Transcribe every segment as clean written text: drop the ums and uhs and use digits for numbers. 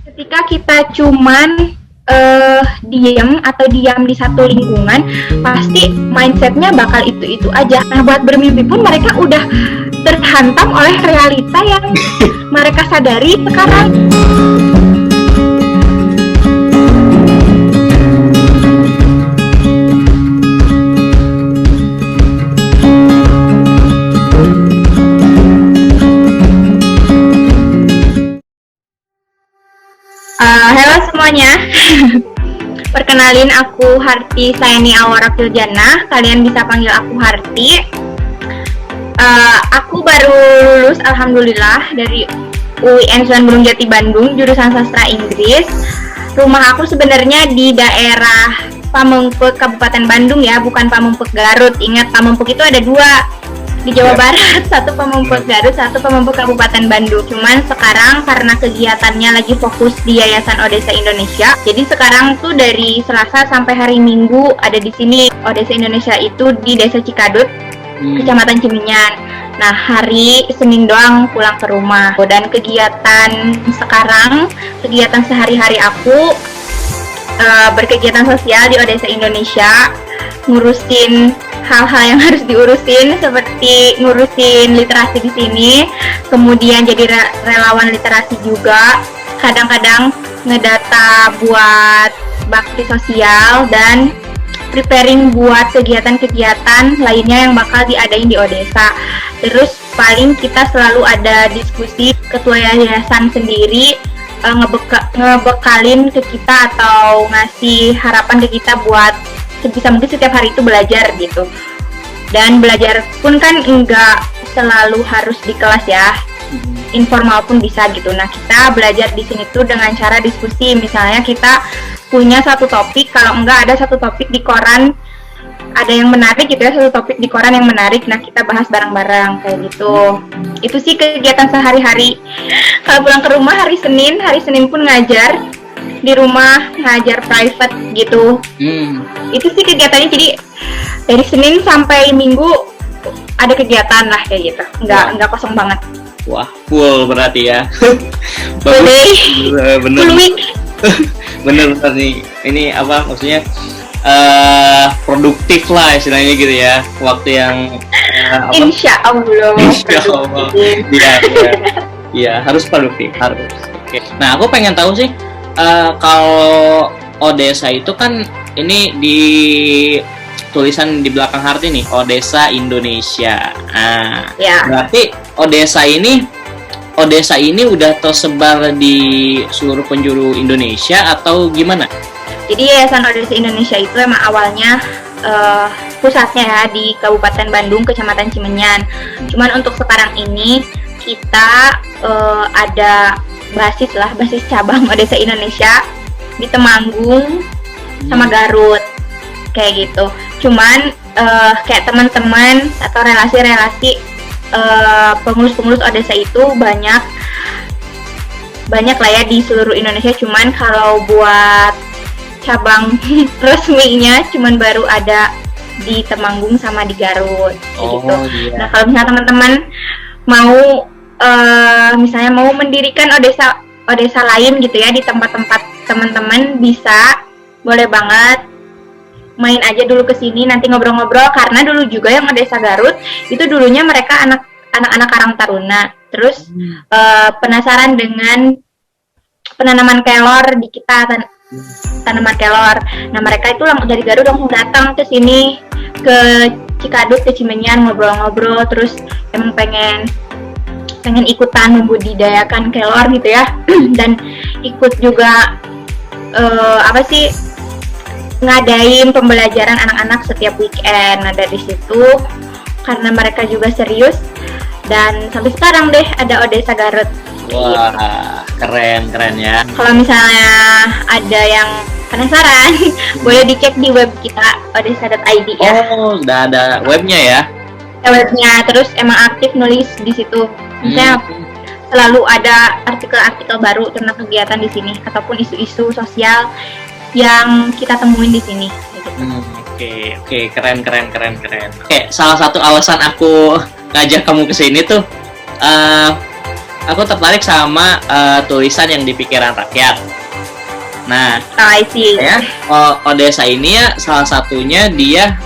Ketika kita cuman diam di satu lingkungan, pasti mindsetnya bakal itu aja. Nah, buat bermimpi pun mereka udah terhantam oleh realita yang mereka sadari sekarang. Halo semuanya. Perkenalin, aku Harti Saini Awara Filjana. Kalian bisa panggil aku Harti. Aku baru lulus alhamdulillah dari UIN Sunan Gunung Jati Bandung, jurusan sastra Inggris. Rumah aku sebenarnya di daerah Pamengpeuk Kabupaten Bandung ya, bukan Pamengpeuk Garut. Ingat, Pamengpeuk itu ada dua di Jawa Barat, satu Pamengpeuk Garut, satu Pamengpeuk Kabupaten Bandung. Cuman sekarang karena kegiatannya lagi fokus di Yayasan Odesa Indonesia, jadi sekarang tuh dari Selasa sampai hari Minggu ada di sini. Odesa Indonesia itu di Desa Cikadut, Kecamatan Ciminyan. Nah, hari Senin doang pulang ke rumah. Dan kegiatan sekarang, kegiatan sehari-hari aku berkegiatan sosial di Odesa Indonesia, ngurusin hal-hal yang harus diurusin seperti ngurusin literasi di sini, kemudian jadi relawan literasi juga, kadang-kadang ngedata buat bakti sosial dan preparing buat kegiatan-kegiatan lainnya yang bakal diadain di Odesa. Terus paling kita selalu ada diskusi, ketua yayasan sendiri ngebekalin ke kita atau ngasih harapan ke kita buat sebisa mungkin setiap hari itu belajar gitu. Dan belajar pun kan enggak selalu harus di kelas ya, informal pun bisa gitu. Nah, kita belajar di sini tuh dengan cara diskusi. Misalnya kita punya satu topik, kalau enggak ada satu topik di koran, ada yang menarik gitu ya, satu topik di koran yang menarik, nah kita bahas bareng-bareng kayak gitu. Itu sih kegiatan sehari-hari. Kalau pulang ke rumah hari Senin pun ngajar di rumah, ngajar private gitu. Itu sih kegiatannya, jadi dari Senin sampai Minggu ada kegiatan lah kayak gitu, nggak kosong banget. Wah, full berarti ya. Boleh. Bener. Full week. Bener nih. Ini apa maksudnya? Produktif lah istilahnya gitu ya. Waktu yang Insya Allah. Iya, harus produktif, harus. Oke. Nah, aku pengen tahu sih, kalau Odesa itu kan ini di tulisan di belakang Harti nih, Odesa Indonesia. Nah, ya. Berarti Odesa ini udah tersebar di seluruh penjuru Indonesia atau gimana? Jadi Yayasan Odesa Indonesia itu emang awalnya pusatnya ya di Kabupaten Bandung, Kecamatan Cimenyan. Cuman untuk sekarang ini kita ada basis cabang Odesa Indonesia di Temanggung sama Garut kayak gitu. Cuman kayak teman-teman atau relasi-relasi pengurus-pengurus Odesa itu banyak lah ya di seluruh Indonesia. Cuman kalau buat cabang resminya cuman baru ada di Temanggung sama di Garut gitu. Iya. Nah, kalau misalnya teman-teman mau misalnya mau mendirikan Odesa lain gitu ya di tempat-tempat teman-teman, bisa, boleh banget main aja dulu ke sini, nanti ngobrol-ngobrol. Karena dulu juga yang Odesa Garut itu dulunya mereka anak-anak Karang Taruna, terus penasaran dengan penanaman kelor di kita, tanaman kelor. Nah, mereka itu dari Garut langsung datang ke sini, ke Cikadut, ke Cimenyan, ngobrol-ngobrol, terus emang pengen ikutan membudidayakan kelor gitu ya. Dan ikut juga ngadain pembelajaran anak-anak setiap weekend. Nah, dari situ karena mereka juga serius, dan sampai sekarang deh ada Odesa Garut. Wah, keren ya. Kalau misalnya ada yang penasaran, boleh dicek di web kita odesa.id ya. Oh, udah ada webnya ya? Webnya, terus emang aktif nulis di situ. Misalnya selalu ada artikel-artikel baru tentang kegiatan di sini ataupun isu-isu sosial yang kita temuin di sini. Oke, keren. Oke, salah satu alasan aku ngajak kamu ke sini tuh aku tertarik sama tulisan yang di pikiran rakyat. Nah, I see. ya, Odessa ini ya salah satunya dia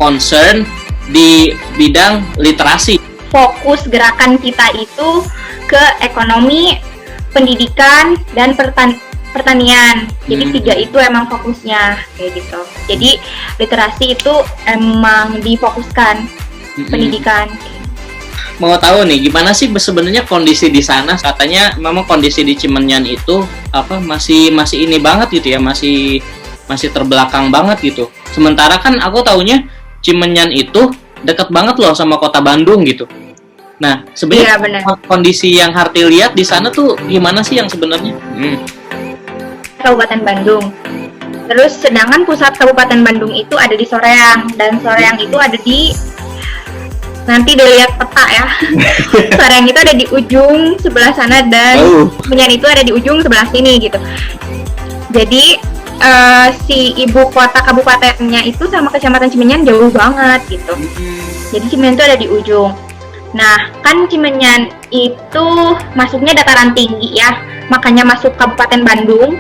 concern di bidang literasi. Fokus gerakan kita itu ke ekonomi, pendidikan, dan pertanian. Jadi 3 itu emang fokusnya kayak gitu. Jadi literasi itu emang difokuskan pendidikan. Mau tahu nih gimana sih sebenarnya kondisi di sana? Katanya memang kondisi di Cimenyan itu masih ini banget gitu ya, masih terbelakang banget gitu. Sementara kan aku taunya Cimenyan itu deket banget loh sama kota Bandung gitu. Nah, sebenarnya kondisi yang Harti lihat di sana tuh gimana sih yang sebenarnya? Kabupaten Bandung. Terus sedangkan pusat Kabupaten Bandung itu ada di Soreang, dan Soreang itu ada di, nanti dilihat peta ya. Soreang itu ada di ujung sebelah sana, dan Cimenyan itu ada di ujung sebelah sini gitu. Jadi si ibu kota kabupatennya itu sama kecamatan Cimenyan jauh banget gitu. Jadi Cimenyan itu ada di ujung. Nah, kan Cimenyan itu masuknya dataran tinggi ya, makanya masuk Kabupaten Bandung.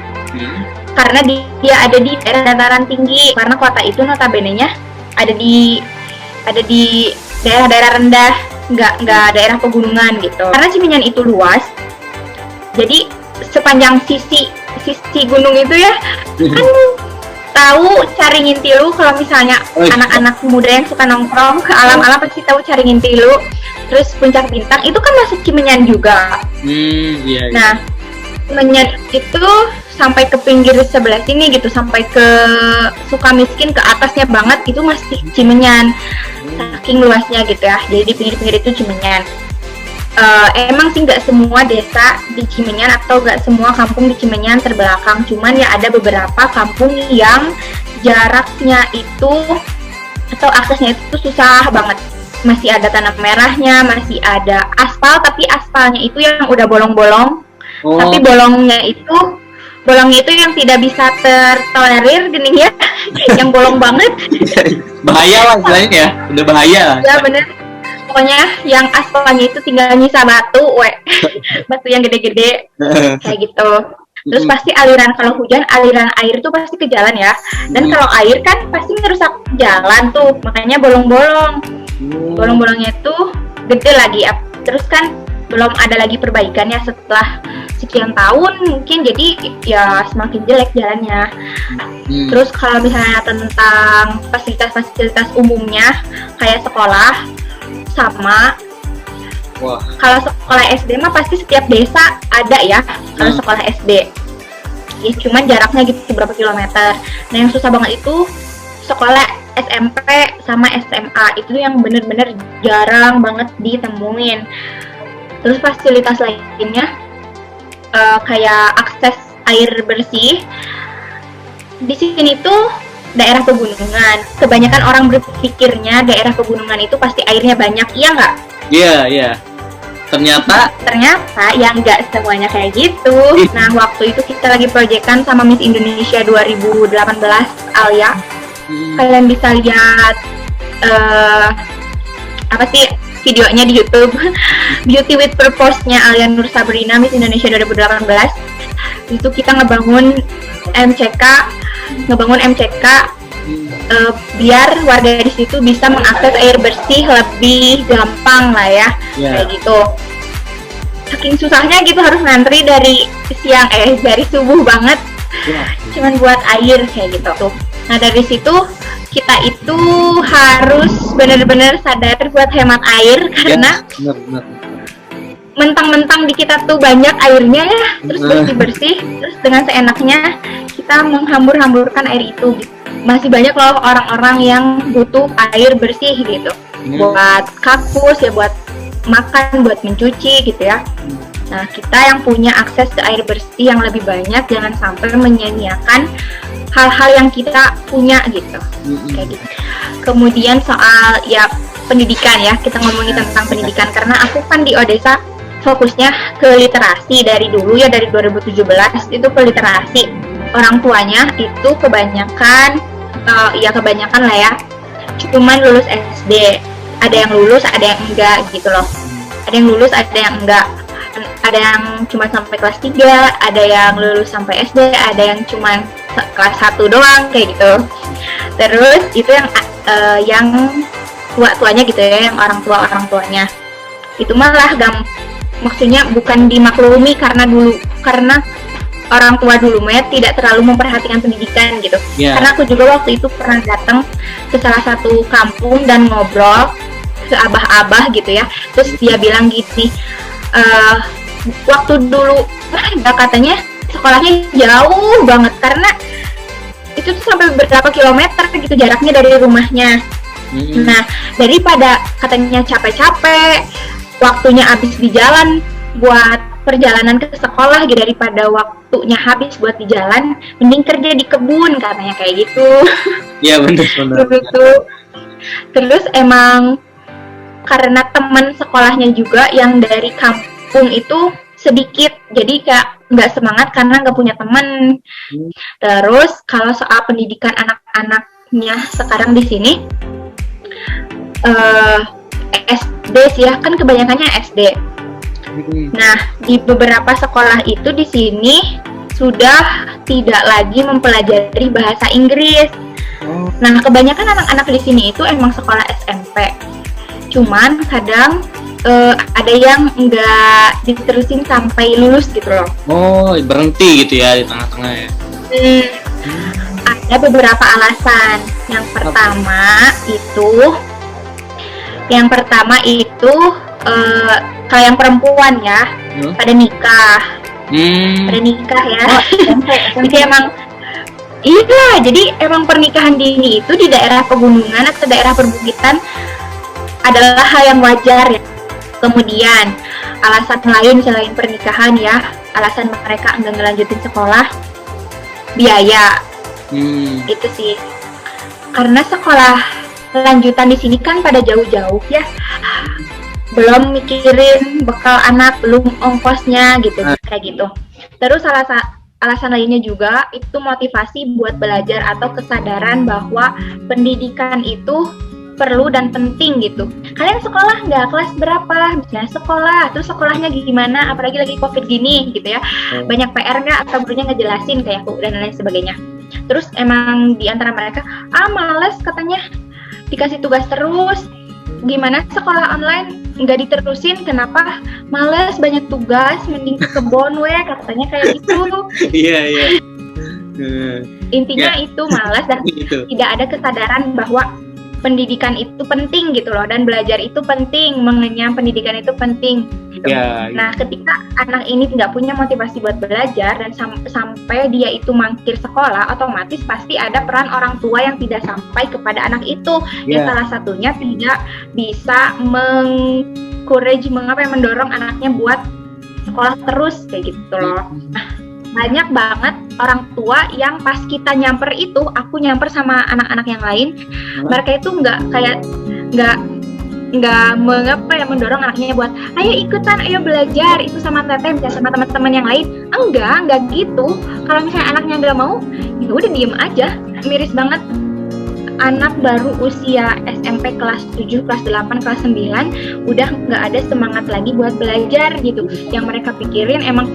Karena dia ada di daerah dataran tinggi, karena kota itu notabene-nya ada di daerah-daerah rendah, nggak daerah pegunungan gitu. Karena Cimenyan itu luas, jadi sepanjang sisi gunung itu ya, kan tahu Caringin Tilu. Kalau misalnya anak-anak muda yang suka nongkrong ke alam-alam pasti tahu Caringin Tilu. Terus Puncak Bintang itu kan masuk Cimenyan juga. Iya. Nah, Cimenyan itu sampai ke pinggir sebelah sini gitu, sampai ke Sukamiskin, ke atasnya banget itu masih Cimenyan. Saking luasnya gitu ya. Jadi di pinggir-pinggir itu Cimenyan. Emang sih nggak semua desa di Cimenyan atau nggak semua kampung di Cimenyan terbelakang, cuman ya ada beberapa kampung yang jaraknya itu atau aksesnya itu susah banget. Masih ada tanah merahnya, masih ada aspal, tapi aspalnya itu yang udah bolong-bolong. Tapi bolongnya itu yang tidak bisa tertolerir gini ya, yang bolong banget. Bahaya lah istilahnya ya, udah bahaya lah. Ya bener. Pokoknya yang aspalnya itu tinggal nyisa batu, batu yang gede-gede kayak gitu. Terus pasti kalau hujan aliran air tuh pasti ke jalan ya. Dan kalau air kan pasti ngerusak jalan tuh, makanya bolong-bolong. Bolong-bolongnya itu gede lagi. Terus kan belum ada lagi perbaikannya setelah sekian tahun mungkin, jadi ya semakin jelek jalannya. Terus kalau misalnya tentang fasilitas-fasilitas umumnya kayak sekolah sama. Kalau sekolah SD mah pasti setiap desa ada ya. Kalau sekolah SD ya cuman jaraknya gitu beberapa kilometer. Nah yang susah banget itu sekolah SMP sama SMA, itu yang bener-bener jarang banget ditemuin. Terus fasilitas lainnya kayak akses air bersih di sini tuh daerah pegunungan. Kebanyakan orang berpikirnya daerah pegunungan itu pasti airnya banyak, iya nggak? Iya. Ternyata ya nggak semuanya kayak gitu. Nah waktu itu kita lagi proyekan sama Miss Indonesia 2018 Alia. Kalian bisa lihat videonya di YouTube. Beauty with Purpose-nya Alia Nur Sabrina, Miss Indonesia 2018. Itu kita ngebangun MCK biar warga di situ bisa mengakses air bersih lebih gampang lah ya. Kayak gitu. Saking susahnya gitu harus ngantri dari subuh banget. Cuman buat air kayak gitu tuh. Nah dari situ kita itu harus benar-benar sadar buat hemat air, karena mentang-mentang di kita tuh banyak airnya ya, terus bersih-bersih, terus dengan seenaknya kita menghambur-hamburkan air itu gitu. Masih banyak loh orang-orang yang butuh air bersih gitu, buat kakus ya, buat makan, buat mencuci gitu ya. Nah kita yang punya akses ke air bersih yang lebih banyak, jangan sampai menyia-nyiakan hal-hal yang kita punya gitu. Kayak gitu. Kemudian soal ya pendidikan ya, kita ngomongin tentang pendidikan karena aku kan di Odessa fokusnya ke literasi dari dulu ya, dari 2017 itu ke literasi. Orang tuanya itu kebanyakan lah ya, cuman lulus SD. Ada yang lulus, ada yang enggak gitu loh. Ada yang lulus, ada yang enggak. ada yang cuma sampai kelas 3, ada yang lulus sampai SD, ada yang cuma kelas 1 doang kayak gitu. Terus itu yang tua-tuanya gitu ya, yang orang tuanya. Itu malah maksudnya bukan dimaklumi karena orang tua dulu tidak terlalu memperhatikan pendidikan gitu. Karena aku juga waktu itu pernah datang ke salah satu kampung dan ngobrol ke abah-abah gitu ya. Terus dia bilang gini, waktu dulu katanya sekolahnya jauh banget karena itu tuh sampai beberapa kilometer gitu jaraknya dari rumahnya. Nah, daripada katanya capek-capek, waktunya habis di jalan buat perjalanan ke sekolah gitu, daripada waktunya habis buat di jalan, mending kerja di kebun katanya kayak gitu. Iya benar. Begitu. Terus emang karena teman sekolahnya juga yang dari kampung itu sedikit, jadi kayak nggak semangat karena nggak punya teman. Terus kalau soal pendidikan anak-anaknya sekarang di sini, SD sih ya, kan kebanyakannya SD. Nah, di beberapa sekolah itu di sini sudah tidak lagi mempelajari bahasa Inggris. Nah, kebanyakan anak-anak di sini itu emang sekolah SMP. Cuman kadang ada yang nggak diterusin sampai lulus gitu loh. Oh, berhenti gitu ya di tengah-tengah ya. Ada beberapa alasan. Yang pertama itu kalau yang perempuan ya pada nikah ya. Jadi emang pernikahan dini itu di daerah pegunungan atau daerah perbukitan adalah hal yang wajar ya. Kemudian alasan lain selain pernikahan ya, alasan mereka enggak ngelanjutin sekolah, biaya. Itu sih, karena sekolah lanjutan di sini kan pada jauh-jauh ya, belum mikirin bekal anak, belum ongkosnya gitu, kayak gitu. Terus alasan lainnya juga itu motivasi buat belajar atau kesadaran bahwa pendidikan itu perlu dan penting gitu. Kalian sekolah nggak? Kelas berapa? Misalnya sekolah, terus sekolahnya gimana? Apalagi lagi COVID gini gitu ya. Banyak PR nggak atau gurunya ngejelasin kayak aku dan lain sebagainya. Terus emang di antara mereka, males katanya dikasih tugas terus. Gimana sekolah online nggak diterusin? Kenapa? Males banyak tugas, mending ke kebon katanya kayak gitu. Iya. Intinya itu malas dan tidak ada kesadaran bahwa pendidikan itu penting gitu loh, dan belajar itu penting, mengenyam pendidikan itu penting gitu. Nah, ketika anak ini nggak punya motivasi buat belajar dan sampai dia itu mangkir sekolah, otomatis pasti ada peran orang tua yang tidak sampai kepada anak itu. Yang salah satunya tidak bisa mendorong anaknya buat sekolah terus kayak gitu loh. Banyak banget orang tua yang pas kita nyamper itu, aku nyamper sama anak-anak yang lain, mereka itu nggak mendorong anaknya buat ayo ikutan, ayo belajar itu sama teteh, sama teman-teman yang lain. Enggak gitu. Kalau misalnya anaknya nggak mau, ya udah diem aja. Miris banget, anak baru usia SMP kelas 7, kelas 8, kelas 9 udah nggak ada semangat lagi buat belajar gitu. Yang mereka pikirin emang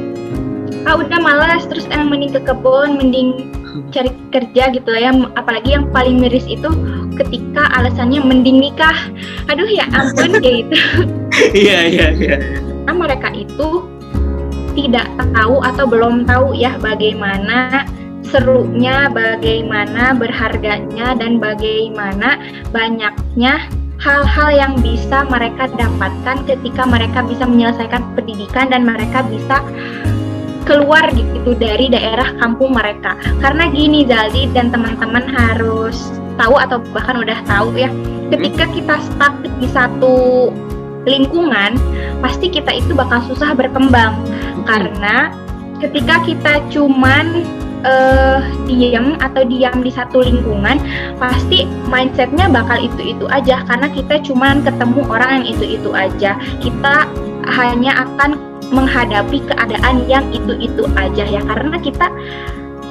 udah malas, terus emang mending ke kebun, mending cari kerja gitu lah ya. Apalagi yang paling miris itu ketika alasannya mending nikah. Aduh ya ampun kayak gitu. Iya. Nah, mereka itu tidak tahu atau belum tahu ya bagaimana serunya, bagaimana berharganya, dan bagaimana banyaknya hal-hal yang bisa mereka dapatkan ketika mereka bisa menyelesaikan pendidikan dan mereka bisa keluar gitu dari daerah kampung mereka. Karena gini Zaldi dan teman-teman harus tahu atau bahkan udah tahu ya, ketika kita stuck di satu lingkungan, pasti kita itu bakal susah berkembang. Karena ketika kita cuman diam di satu lingkungan, pasti mindsetnya bakal itu aja, karena kita cuman ketemu orang yang itu aja. Kita hanya akan menghadapi keadaan yang itu aja ya, karena kita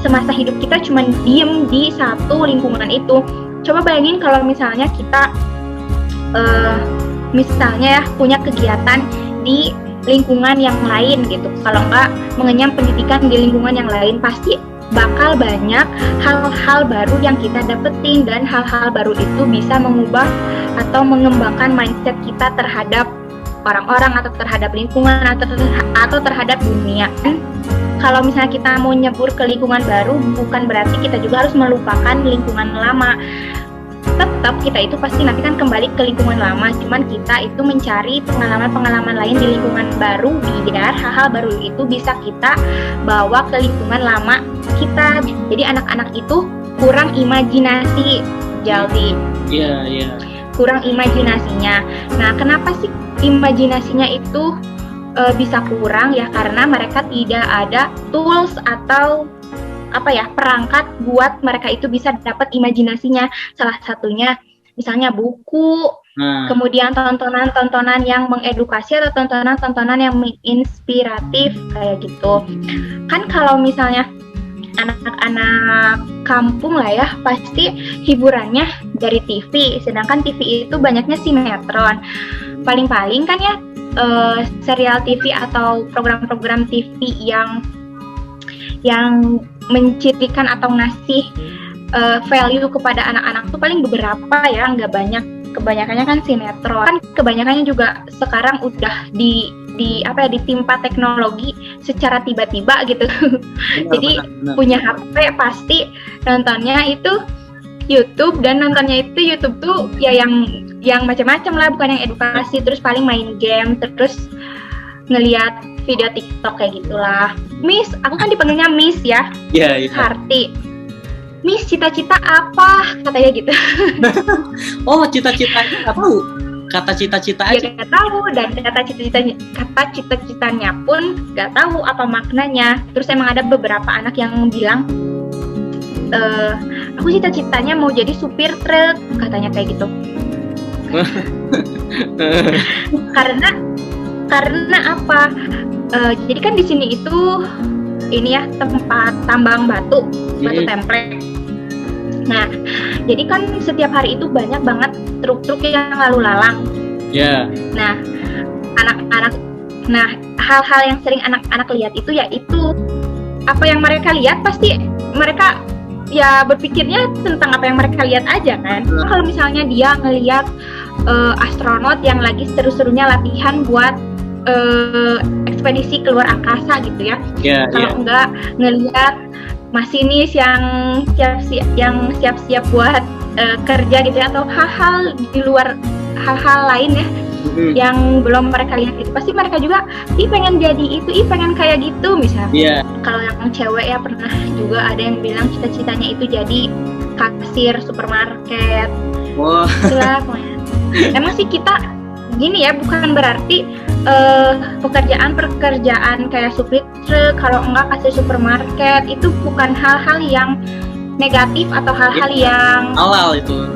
semasa hidup kita cuma diem di satu lingkungan itu. Coba bayangin kalau misalnya kita misalnya ya punya kegiatan di lingkungan yang lain gitu. Kalau nggak mengenyam pendidikan di lingkungan yang lain, pasti bakal banyak hal-hal baru yang kita dapetin, dan hal-hal baru itu bisa mengubah atau mengembangkan mindset kita terhadap orang-orang atau terhadap lingkungan atau terhadap dunia. Kalau misalnya kita mau nyebur ke lingkungan baru, bukan berarti kita juga harus melupakan lingkungan lama. Tetap kita itu pasti nanti kan kembali ke lingkungan lama, cuman kita itu mencari pengalaman-pengalaman lain di lingkungan baru, biar hal-hal baru itu bisa kita bawa ke lingkungan lama kita. Jadi anak-anak itu kurang imajinasi, Jaldi. Iya. Kurang imajinasinya. Nah, kenapa sih imajinasinya itu bisa kurang ya? Karena mereka tidak ada tools atau perangkat buat mereka itu bisa dapat imajinasinya. Salah satunya misalnya buku, kemudian tontonan-tontonan yang mengedukasi atau tontonan-tontonan yang menginspiratif kayak gitu. Kan kalau misalnya anak-anak kampung lah ya, pasti hiburannya dari TV, sedangkan TV itu banyaknya sinetron. Paling-paling kan ya serial TV atau program-program TV yang mencirikan atau ngasih value kepada anak-anak tuh paling beberapa ya, nggak banyak. Kebanyakannya kan sinetron. Kan kebanyakannya juga sekarang udah ditimpa teknologi secara tiba-tiba gitu. Jadi benar. Punya HP pasti nontonnya itu YouTube, dan nontonnya itu YouTube tuh ya yang macam-macam lah, bukan yang edukasi. Terus paling main game, terus ngelihat video TikTok kayak gitulah. Miss, aku kan dipanggilnya Miss ya. Iya. Harti. Miss, cita-cita apa? Katanya gitu. Oh, cita-citanya nggak tahu. Kata cita-cita aja. Ya nggak tahu, dan kata cita-citanya pun nggak tahu apa maknanya. Terus emang ada beberapa anak yang bilang, aku cita-citanya mau jadi supir truk, katanya kayak gitu. Karena apa? Jadi kan di sini itu ini ya tempat tambang batu template. Nah, jadi kan setiap hari itu banyak banget truk-truk yang lalu lalang. Ya. Nah, hal-hal yang sering anak-anak lihat itu yaitu apa yang mereka lihat, pasti mereka ya berpikirnya tentang apa yang mereka lihat aja kan. Kalau misalnya dia ngelihat astronot yang lagi seru-serunya latihan buat ekspedisi keluar angkasa gitu ya. Kalau enggak ngelihat masinis yang siap-siap buat kerja gitu ya, atau hal-hal di luar hal-hal lain ya yang belum mereka lihat itu, pasti mereka juga pengen jadi itu, pengen kayak gitu misalnya. Kalau yang cewek ya pernah juga ada yang bilang cita-citanya itu jadi kasir supermarket. Itulah pokoknya. Emang sih kita gini ya, bukan berarti pekerjaan kayak supir truk, kalau enggak kasir supermarket itu bukan hal-hal yang negatif atau hal-hal yang halal itu.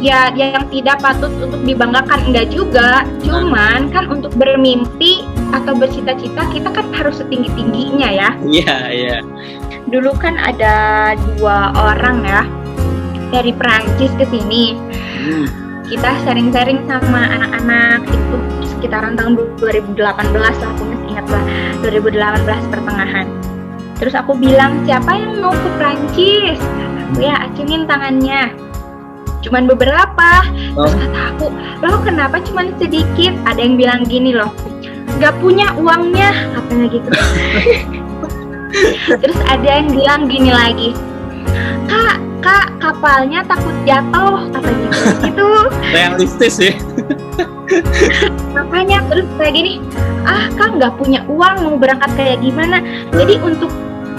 Ya, yang tidak patut untuk dibanggakan, enggak juga. Cuman kan untuk bermimpi atau bercita-cita kita kan harus setinggi-tingginya ya. Iya. Dulu kan ada 2 orang ya dari Perancis ke sini. Kita sharing-sharing sama anak-anak itu sekitaran tahun 2018 lah, aku masih ingat lah, 2018 pertengahan. Terus aku bilang, siapa yang mau ke Prancis? Aku ya acungin tangannya. Cuman beberapa. Terus kata aku, loh kenapa cuman sedikit? Ada yang bilang gini loh, gak punya uangnya, katanya gitu. Terus ada yang bilang gini lagi, Kak, kapalnya takut jatuh, katanya gitu. Realistis ya. Makanya terus kayak gini, Kak nggak punya uang, mau berangkat kayak gimana? Jadi untuk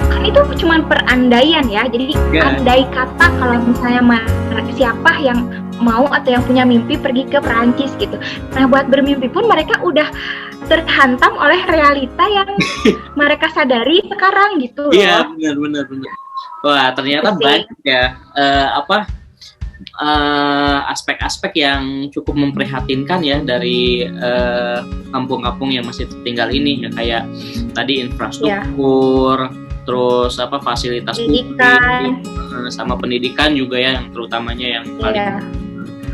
kan itu cuma perandaian ya. Jadi andai kata kalau misalnya siapa yang mau atau yang punya mimpi pergi ke Perancis gitu. Nah, buat bermimpi pun mereka udah terhantam oleh realita yang mereka sadari sekarang gitu loh. Iya, benar. Wah, ternyata banyak ya aspek-aspek yang cukup memprihatinkan ya dari kampung-kampung yang masih tertinggal ini ya, kayak tadi infrastruktur, terus fasilitas publik sama pendidikan juga ya, yang terutamanya yang paling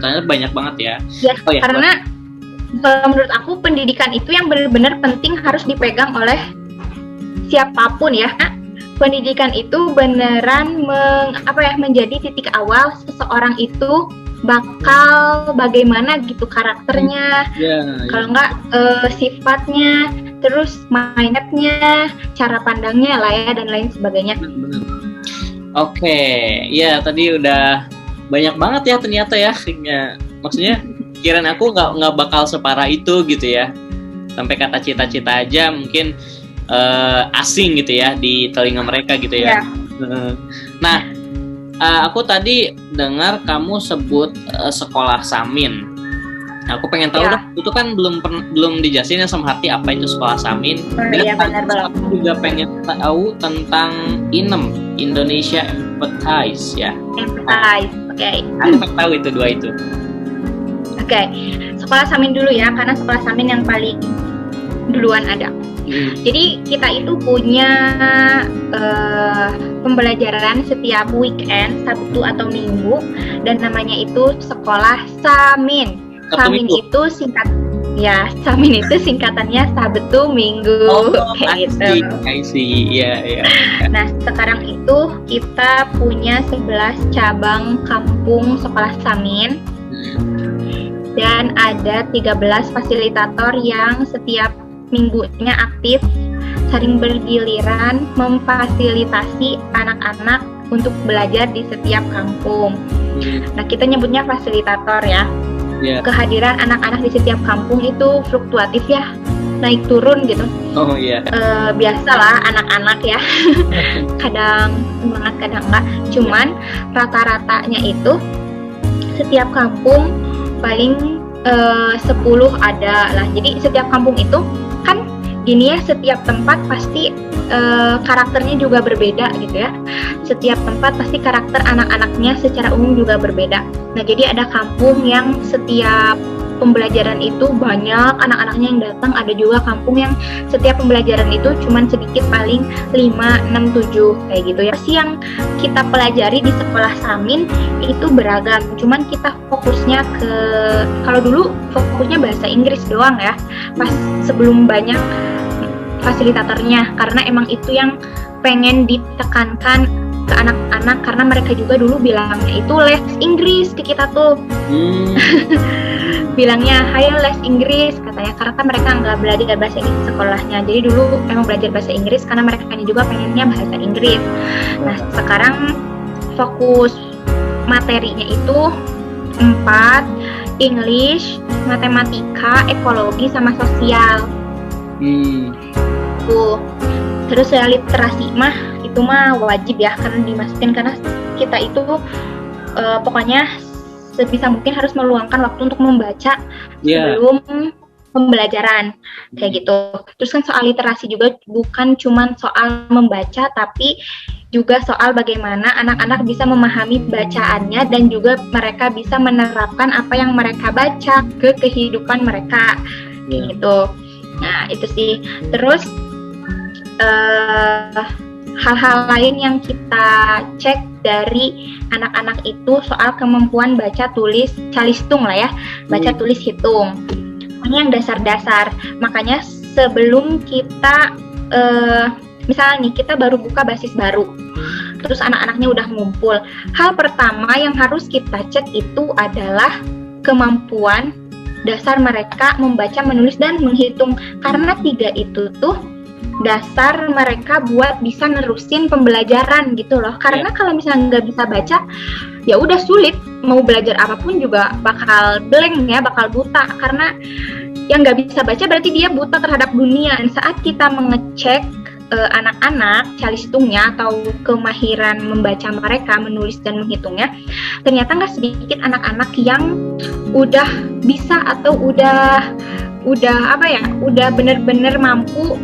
ternyata banyak banget ya. Karena Kalau menurut aku pendidikan itu yang benar-benar penting harus dipegang oleh siapapun ya. Pendidikan itu beneran menjadi titik awal seseorang itu bakal bagaimana gitu karakternya, kalau enggak sifatnya, terus mindsetnya, cara pandangnya lah ya, dan lain sebagainya. Oke, ya tadi udah banyak banget ya ternyata ya. Maksudnya kirain aku nggak bakal separah itu gitu ya. Sampai kata cita-cita aja mungkin asing gitu ya di telinga mereka gitu ya. Nah, aku tadi dengar kamu sebut sekolah Samin. Aku pengen tahu dong, itu kan belum dijelasin ya sama Harti apa itu sekolah Samin. Iya benar banget. Aku juga pengen tahu tentang INEM, Indonesia Empathize ya. Empathize, oke. Aku pengen tahu itu dua itu. Oke, sekolah Samin dulu ya, karena sekolah Samin yang paling duluan ada. Jadi kita itu punya pembelajaran setiap weekend, Sabtu atau Minggu, dan namanya itu sekolah Samin. Samin itu Samin itu singkatannya Sabtu Minggu. Kayak gitu. I see. Yeah. Nah, sekarang itu kita punya 11 cabang kampung sekolah Samin. Dan ada 13 fasilitator yang setiap minggunya aktif saling bergiliran memfasilitasi anak-anak untuk belajar di setiap kampung. Nah, kita nyebutnya fasilitator ya. Kehadiran anak-anak di setiap kampung itu fluktuatif ya, naik turun gitu. Biasalah anak-anak ya. Kadang semangat, kadang enggak. Cuman rata-ratanya itu setiap kampung paling 10 ada lah. Jadi setiap kampung itu kan gini ya, setiap tempat pasti karakternya juga berbeda gitu ya. Setiap tempat pasti karakter anak-anaknya secara umum juga berbeda. Nah, jadi ada kampung yang setiap pembelajaran itu banyak anak-anaknya yang datang, ada juga kampung yang setiap pembelajaran itu cuman sedikit, paling 5, 6, 7 kayak gitu ya. Yang kita pelajari di sekolah Samin itu beragam, cuman kita fokusnya kalau dulu fokusnya bahasa Inggris doang ya, pas sebelum banyak fasilitatornya, karena emang itu yang pengen ditekankan ke anak-anak, karena mereka juga dulu bilangnya itu les Inggris ke kita tuh. Bilangnya hayo les Inggris katanya, karena mereka nggak belajar bahasa Inggris sekolahnya. Jadi dulu emang belajar bahasa Inggris karena mereka juga pengennya bahasa Inggris. Nah, sekarang fokus materinya itu 4, English, matematika, ekologi, sama sosial. Terus ya literasi itu mah wajib ya, karena dimasukin, karena kita itu pokoknya sebisa mungkin harus meluangkan waktu untuk membaca sebelum pembelajaran kayak gitu. Terus kan soal literasi juga bukan cuma soal membaca, tapi juga soal bagaimana anak-anak bisa memahami bacaannya dan juga mereka bisa menerapkan apa yang mereka baca ke kehidupan mereka gitu. Nah, itu sih. Terus hal-hal lain yang kita cek dari anak-anak itu soal kemampuan baca tulis calistung lah ya, baca tulis hitung. Ini yang dasar-dasar. Makanya sebelum kita misalnya nih kita baru buka basis baru, terus anak-anaknya udah ngumpul, hal pertama yang harus kita cek itu adalah kemampuan dasar mereka membaca, menulis, dan menghitung, karena 3 itu tuh dasar mereka buat bisa nerusin pembelajaran gitu loh. Karena kalau misalnya nggak bisa baca, ya udah sulit, mau belajar apapun juga bakal blank ya, bakal buta, karena yang nggak bisa baca berarti dia buta terhadap dunia. Dan saat kita mengecek anak-anak calistungnya atau kemahiran membaca mereka, menulis dan menghitungnya, ternyata nggak sedikit anak-anak yang udah bisa atau udah bener-bener mampu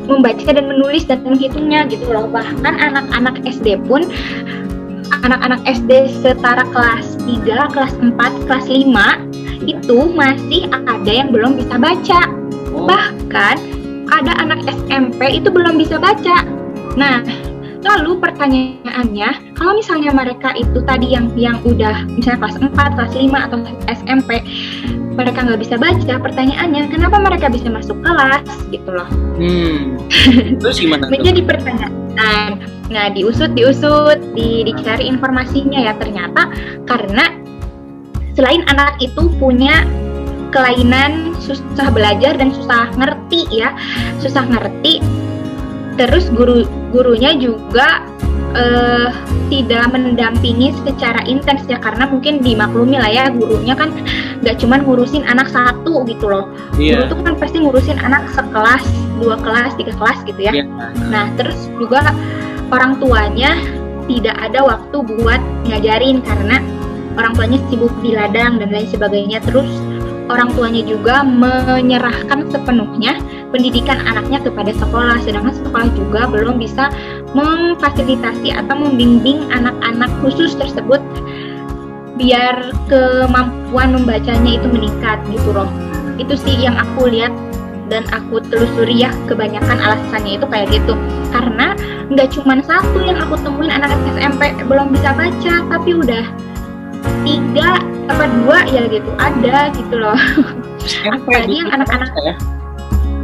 membaca dan menulis dan menghitungnya gitu loh. Bahkan anak-anak SD pun, anak-anak SD setara kelas 3, kelas 4, kelas 5 itu masih ada yang belum bisa baca. Bahkan ada anak SMP itu belum bisa baca. Nah, lalu pertanyaannya, kalau misalnya mereka itu tadi yang udah misalnya kelas 4, kelas 5 atau SMP mereka nggak bisa baca, pertanyaannya kenapa mereka bisa masuk kelas gitu loh. Terus gimana tuh? Menjadi pertanyaan. Nah, diusut, dicari informasinya ya, ternyata karena selain anak itu punya kelainan susah belajar dan susah ngerti ya, terus gurunya juga tidak mendampingi secara intens ya, karena mungkin dimaklumi lah ya, gurunya kan nggak cuma ngurusin anak satu gitu loh. Guru tuh kan pasti ngurusin anak sekelas, 2 kelas, 3 kelas gitu ya. Nah, terus juga orang tuanya tidak ada waktu buat ngajarin karena orang tuanya sibuk di ladang dan lain sebagainya. Terus orang tuanya juga menyerahkan sepenuhnya pendidikan anaknya kepada sekolah, sedangkan sekolah juga belum bisa memfasilitasi atau membimbing anak-anak khusus tersebut biar kemampuan membacanya itu meningkat gitu loh. Itu sih yang aku lihat dan aku telusuri ya, kebanyakan alasannya itu kayak gitu. Karena nggak cuma satu yang aku temuin anak SMP belum bisa baca, tapi udah 3 apa 2 ya gitu, ada gitu loh. Apalagi yang anak-anak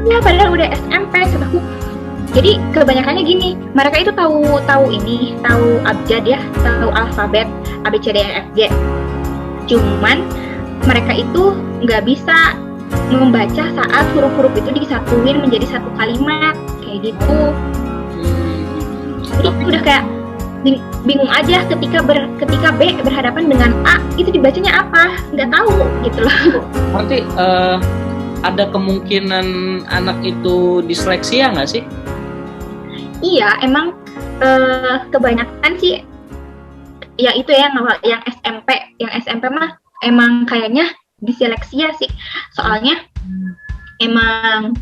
ya padahal udah SMP kataku. Jadi kebanyakannya gini, mereka itu tahu abjad ya, tahu alfabet A B C D E F G. Cuman mereka itu nggak bisa membaca saat huruf-huruf itu disatuin menjadi satu kalimat kayak gitu. Jadi udah kayak bingung aja ketika B berhadapan dengan A, itu dibacanya apa, nggak tahu gitu loh. Berarti ada kemungkinan anak itu disleksia nggak sih? Iya, emang kebanyakan sih ya itu ya, yang SMP mah emang kayaknya diseleksia sih, soalnya emang.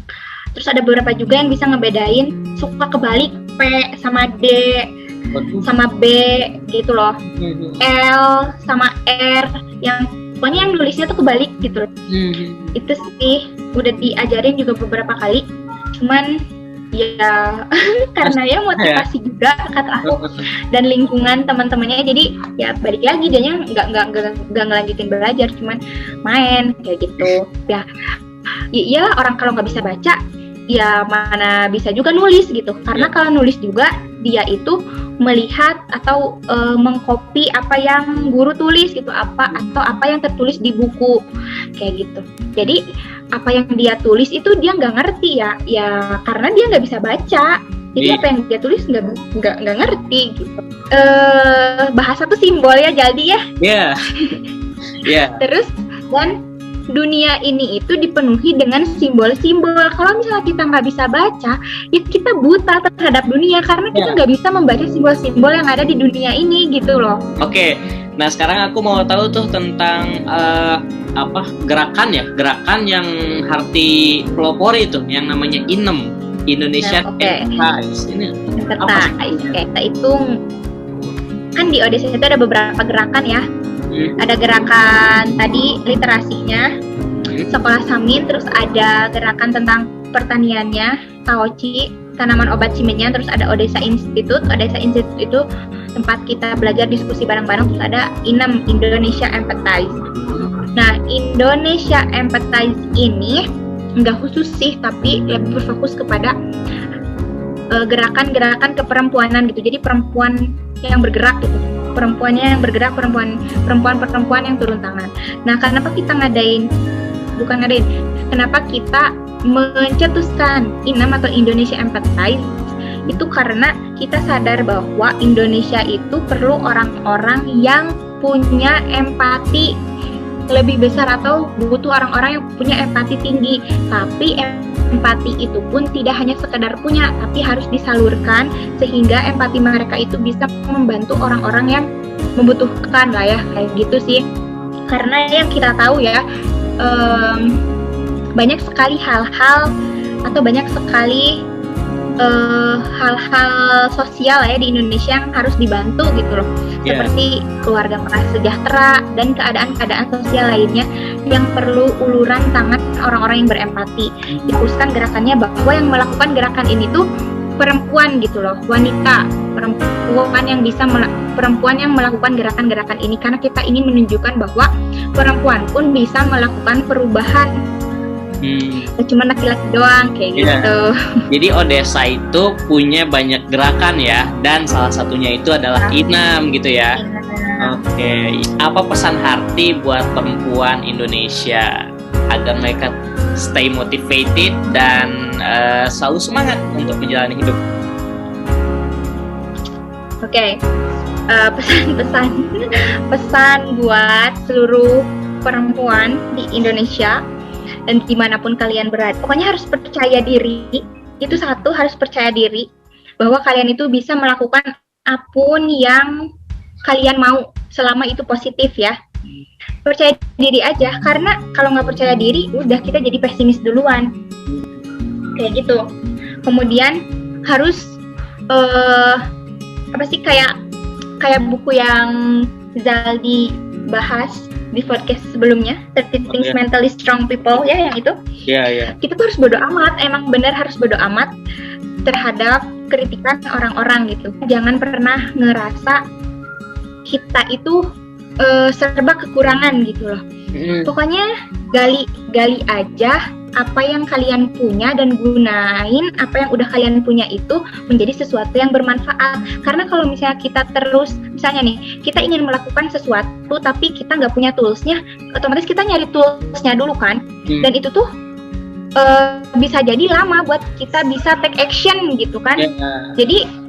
Terus ada beberapa juga yang bisa ngebedain suka kebalik P sama D sama B gitu loh, L sama R, yang pokoknya yang nulisnya tuh kebalik gitu loh. Itu sih udah diajarin juga beberapa kali, cuman ya karena ya motivasi juga kata aku dan lingkungan teman-temannya, jadi ya balik lagi dia nggak ngelanjutin belajar, cuman main kayak gitu ya. Iya, orang kalau nggak bisa baca ya mana bisa juga nulis gitu, karena kalau nulis juga dia itu melihat atau mengcopy apa yang guru tulis gitu, atau apa yang tertulis di buku kayak gitu. Jadi apa yang dia tulis itu dia nggak ngerti ya karena dia nggak bisa baca. Jadi apa yang dia tulis nggak ngerti gitu. Bahasa tuh simbol ya, jadi ya. Terus dan dunia ini itu dipenuhi dengan simbol-simbol. Kalau misalnya kita nggak bisa baca, ya kita buta terhadap dunia karena kita nggak bisa membaca simbol-simbol yang ada di dunia ini gitu loh. Oke, nah sekarang aku mau tahu tuh tentang gerakan yang Harti pelopori itu, yang namanya INEM, Indonesian Enterprise. Ini apa sih? Kita itu kan di Odesa itu ada beberapa gerakan ya. Ada gerakan tadi literasinya, sekolah Samin, terus ada gerakan tentang pertaniannya, Taoci, tanaman obat simennya, terus ada Odesa Institute itu tempat kita belajar diskusi bareng-bareng, terus ada INEM, Indonesia Empathize. Nah, Indonesia Empathize ini nggak khusus sih, tapi lebih berfokus kepada gerakan-gerakan keperempuanan gitu, jadi perempuan yang bergerak gitu. Perempuannya yang bergerak, perempuan yang turun tangan. Nah, kenapa kita kenapa kita mencetuskan INEM atau Indonesia Empathize? Itu karena kita sadar bahwa Indonesia itu perlu orang-orang yang punya empati lebih besar, atau butuh orang-orang yang punya empati tinggi. Tapi empati itu pun tidak hanya sekedar punya, tapi harus disalurkan sehingga empati mereka itu bisa membantu orang-orang yang membutuhkan lah ya, kayak gitu sih. Karena yang kita tahu ya, banyak sekali hal-hal atau banyak sekali hal-hal sosial ya di Indonesia yang harus dibantu gitu loh, seperti keluarga prasejahtera dan keadaan-keadaan sosial lainnya yang perlu uluran tangan orang-orang yang berempati. Dikhususkan gerakannya bahwa yang melakukan gerakan ini tuh perempuan gitu loh, wanita perempuan yang bisa perempuan yang melakukan gerakan-gerakan ini, karena kita ingin menunjukkan bahwa perempuan pun bisa melakukan perubahan. Cuma laki-laki doang kayak gitu. Jadi Odessa itu punya banyak gerakan ya, dan salah satunya itu adalah Inam gitu ya. Oke. Apa pesan Harti buat perempuan Indonesia agar mereka stay motivated dan selalu semangat untuk menjalani hidup? Oke. Pesan buat seluruh perempuan di Indonesia dan dimanapun kalian berada, pokoknya harus percaya diri. Itu satu, harus percaya diri bahwa kalian itu bisa melakukan apapun yang kalian mau selama itu positif ya. Percaya diri aja, karena kalau nggak percaya diri udah kita jadi pesimis duluan kayak gitu. Kemudian harus kayak buku yang Zaldi bahas di podcast sebelumnya, 13 Things Mentally Strong People ya, yang itu. Kita tuh harus bodo amat, emang bener harus bodo amat terhadap kritikan orang-orang gitu. Jangan pernah ngerasa kita itu serba kekurangan gitu loh. Pokoknya gali aja apa yang kalian punya dan gunain apa yang udah kalian punya itu menjadi sesuatu yang bermanfaat. Karena kalau misalnya kita terus, misalnya nih, kita ingin melakukan sesuatu tapi kita nggak punya toolsnya, otomatis kita nyari toolsnya dulu kan. Dan itu tuh bisa jadi lama buat kita bisa take action gitu kan. Jadi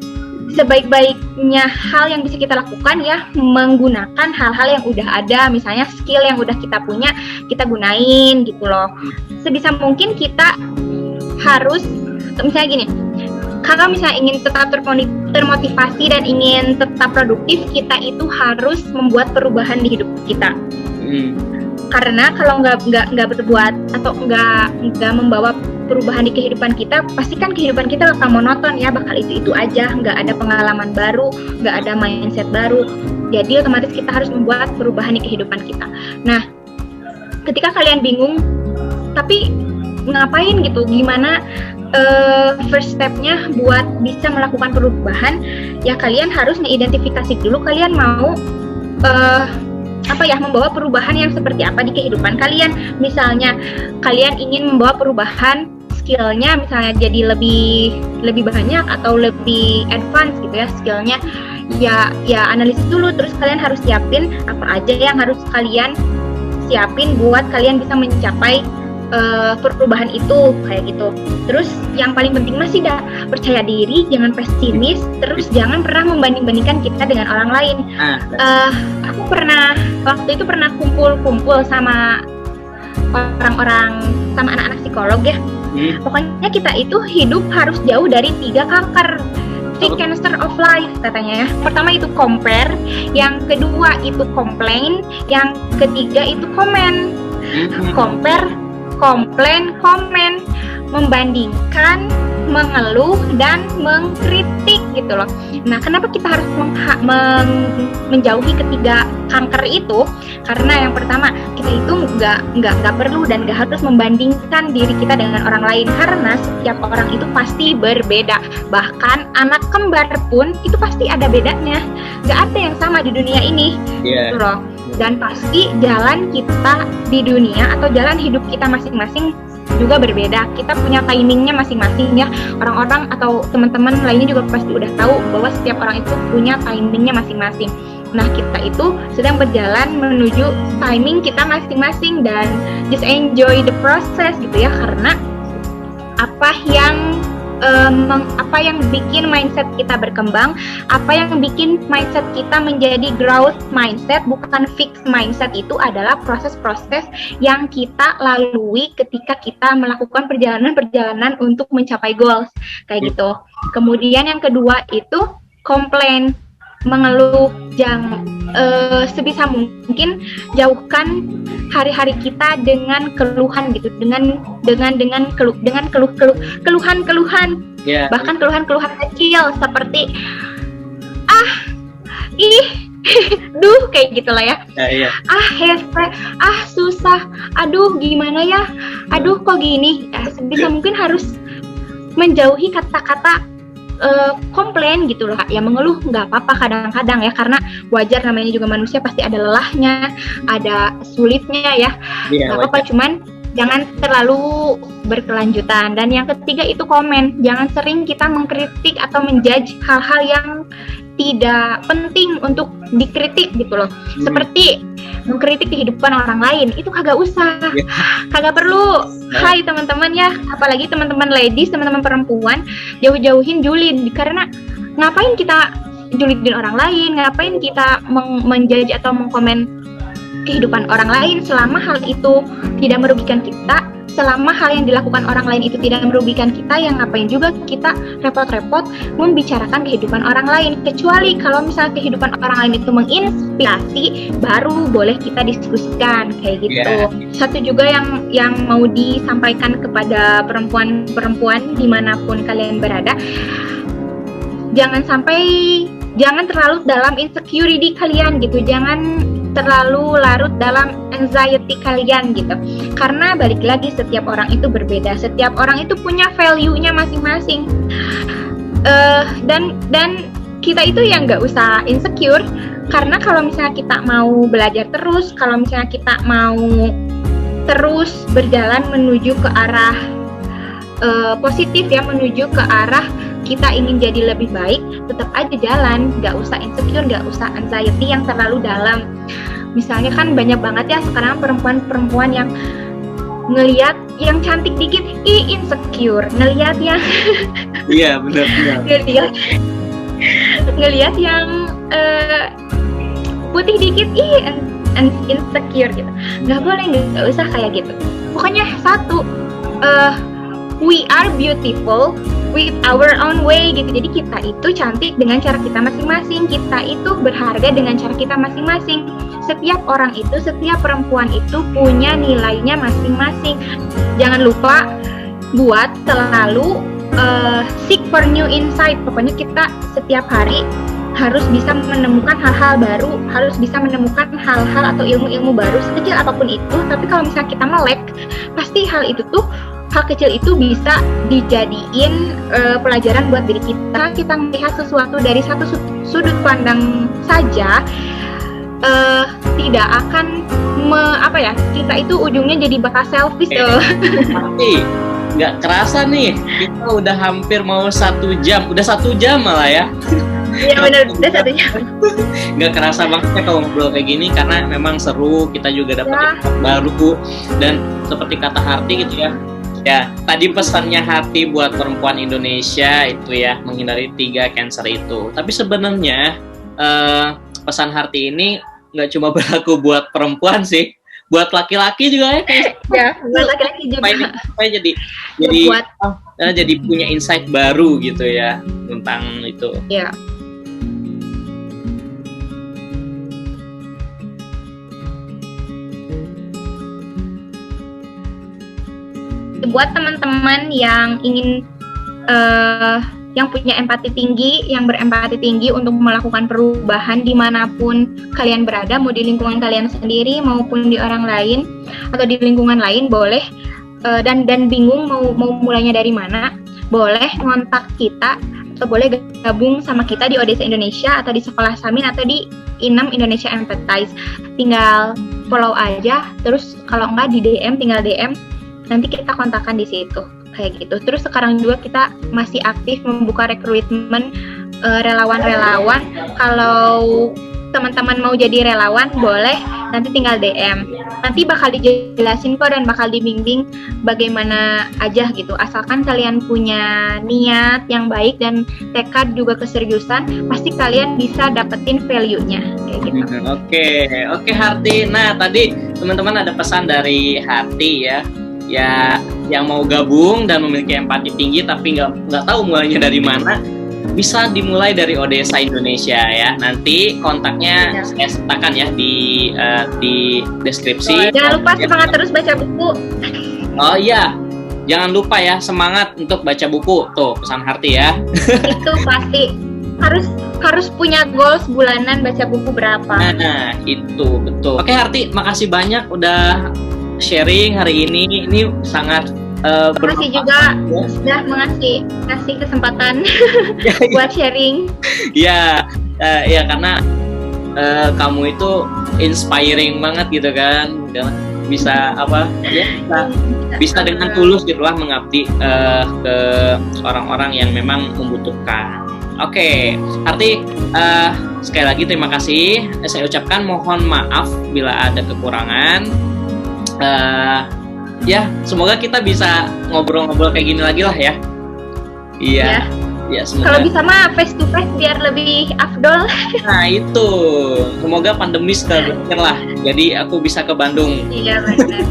sebaik-baiknya hal yang bisa kita lakukan ya menggunakan hal-hal yang udah ada, misalnya skill yang udah kita punya kita gunain gitu loh. Sebisa mungkin kita harus, misalnya gini, kalau misalnya ingin tetap termotivasi dan ingin tetap produktif, kita itu harus membuat perubahan di hidup kita. Karena kalau nggak berbuat atau nggak membawa perubahan di kehidupan kita, pasti kan kehidupan kita bakal monoton ya, bakal itu aja, nggak ada pengalaman baru, nggak ada mindset baru. Jadi otomatis kita harus membuat perubahan di kehidupan kita. Nah, ketika kalian bingung, tapi ngapain gitu, gimana first step-nya buat bisa melakukan perubahan, ya kalian harus mengidentifikasi dulu kalian mau membawa perubahan yang seperti apa di kehidupan kalian. Misalnya kalian ingin membawa perubahan skillnya, misalnya jadi lebih banyak atau lebih advance gitu ya skillnya, ya analisis dulu. Terus kalian harus siapin apa aja yang harus kalian siapin buat kalian bisa mencapai perubahan itu kayak gitu. Terus yang paling penting masih percaya diri, jangan pesimis, terus jangan pernah membanding-bandingkan kita dengan orang lain. Aku waktu itu pernah kumpul sama orang-orang, sama anak-anak psikolog ya. Pokoknya kita itu hidup harus jauh dari 3 kanker. 3 cancer of life katanya ya. Pertama itu compare, yang kedua itu complain, yang ketiga itu comment. Compare, komplain, komen, membandingkan, mengeluh, dan mengkritik gitu loh. Nah, kenapa kita harus menjauhi ketiga kanker itu? Karena yang pertama, kita itu nggak perlu dan nggak harus membandingkan diri kita dengan orang lain, karena setiap orang itu pasti berbeda. Bahkan anak kembar pun itu pasti ada bedanya. Nggak ada yang sama di dunia ini, gitu loh. Dan pasti jalan kita di dunia atau jalan hidup kita masing-masing juga berbeda. Kita punya timingnya masing-masing ya. Orang-orang atau teman-teman lainnya juga pasti udah tahu bahwa setiap orang itu punya timingnya masing-masing. Nah, kita itu sedang berjalan menuju timing kita masing-masing, dan just enjoy the process gitu ya. Karena apa yang bikin mindset kita berkembang, apa yang bikin mindset kita menjadi growth mindset, bukan fixed mindset, itu adalah proses-proses yang kita lalui ketika kita melakukan perjalanan-perjalanan untuk mencapai goals kayak gitu. Kemudian yang kedua itu complain, mengeluh. Sebisa mungkin jauhkan hari-hari kita dengan keluhan gitu, dengan keluhan. Bahkan keluhan kecil seperti duh kayak gitulah ya. Hese, susah, aduh gimana ya, aduh kok gini. Sebisa mungkin harus menjauhi kata-kata komplain gitu loh ya, mengeluh nggak apa-apa kadang-kadang ya, karena wajar, namanya juga manusia, pasti ada lelahnya, ada sulitnya ya, nggak apa-apa, cuman jangan terlalu berkelanjutan. Dan yang ketiga itu komen, jangan sering kita mengkritik atau menjudge hal-hal yang tidak penting untuk dikritik gitu loh, seperti mengkritik kehidupan orang lain, itu kagak usah, kagak perlu. Hai teman-teman ya, apalagi teman-teman ladies, teman-teman perempuan, jauh-jauhin julid, karena ngapain kita julidin orang lain, ngapain kita menjudge atau mengkomen kehidupan orang lain selama hal itu tidak merugikan kita, selama hal yang dilakukan orang lain itu tidak merugikan kita, yang ngapain juga kita repot-repot membicarakan kehidupan orang lain, kecuali kalau misalnya kehidupan orang lain itu menginspirasi, baru boleh kita diskusikan kayak gitu. Satu juga yang mau disampaikan kepada perempuan-perempuan dimanapun kalian berada, jangan terlalu dalam insecurity kalian gitu, jangan terlalu larut dalam anxiety kalian gitu, karena balik lagi setiap orang itu berbeda, setiap orang itu punya value-nya masing-masing, dan kita itu yang nggak usah insecure, karena kalau misalnya kita mau belajar terus, kalau misalnya kita mau terus berjalan menuju ke arah positif ya, menuju ke arah kita ingin jadi lebih baik, tetap aja jalan, nggak usah insecure, nggak usah anxiety yang terlalu dalam. Misalnya kan banyak banget ya sekarang perempuan-perempuan yang ngelihat yang cantik dikit, insecure, ngelihat yang iya benar ngelihat yang putih dikit, insecure gitu. Nggak boleh, nggak usah kayak gitu. Pokoknya satu, we are beautiful with our own way gitu. Jadi kita itu cantik dengan cara kita masing-masing, kita itu berharga dengan cara kita masing-masing. Setiap orang itu, setiap perempuan itu punya nilainya masing-masing. Jangan lupa buat selalu seek for new insight. Pokoknya kita setiap hari harus bisa menemukan hal-hal baru, harus bisa menemukan hal-hal atau ilmu-ilmu baru, sekecil apapun itu. Tapi kalau misalnya kita melek, pasti hal kecil itu bisa dijadiin pelajaran buat diri kita. Kita melihat sesuatu dari satu sudut pandang saja, tidak akan kita itu ujungnya jadi bakal selfish. Tapi nggak kerasa nih, kita udah hampir mau 1 jam, udah 1 jam malah ya. Iya benar, udah 1 jam. Nggak kerasa banget ya kalau ngobrol kayak gini, karena memang seru, kita juga dapat info baru. Dan seperti kata Harti gitu ya, tadi pesannya Hati buat perempuan Indonesia itu ya, menghindari 3 cancer itu. Tapi sebenarnya pesan Harti ini nggak cuma berlaku buat perempuan sih, buat laki-laki juga ya. Buat laki-laki juga. Supaya jadi punya insight baru gitu ya tentang itu. Ya. Buat teman-teman yang ingin yang punya empati tinggi, yang berempati tinggi untuk melakukan perubahan dimanapun kalian berada, mau di lingkungan kalian sendiri maupun di orang lain atau di lingkungan lain, boleh dan bingung mau mulainya dari mana, boleh ngontak kita atau boleh gabung sama kita di Odesa Indonesia atau di Sekolah Samin atau di INEM Indonesia Empathize. Tinggal follow aja, terus kalau enggak di DM, tinggal DM, nanti kita kontakkan di situ. Kayak gitu. Terus sekarang juga kita masih aktif membuka rekrutmen relawan-relawan. Kalau teman-teman mau jadi relawan, boleh nanti tinggal DM. Nanti bakal dijelasin kok dan bakal dibimbing bagaimana aja gitu. Asalkan kalian punya niat yang baik dan tekad juga keseriusan, pasti kalian bisa dapetin value-nya kayak gitu. Oke Harti. Nah, tadi teman-teman ada pesan dari Harti ya, yang mau gabung dan memiliki empati tinggi tapi nggak tahu mulainya dari mana, bisa dimulai dari Odesa Indonesia ya. Nanti kontaknya saya sertakan ya di deskripsi. Jangan lupa semangat terus baca buku. Oh iya, jangan lupa ya, semangat untuk baca buku. Tuh pesan Harti ya. Itu pasti harus punya goals bulanan baca buku berapa. Nah itu betul. Oke Harti, makasih banyak udah sharing hari ini. Ini sangat Makasih juga sudah ngasih kesempatan buat sharing. Ya, ya karena kamu itu inspiring banget gitu kan, bisa apa ya, bisa dengan tulus gitulah mengabdi ke orang-orang yang memang membutuhkan. Oke, Harti, sekali lagi terima kasih. Saya ucapkan mohon maaf bila ada kekurangan. Ya, semoga kita bisa ngobrol-ngobrol kayak gini lagi lah ya. Iya. Ya, semoga. Kalau bisa mah face to face biar lebih afdol. Nah, itu. Semoga pandemi berakhir lah. Jadi aku bisa ke Bandung. Iya, benar.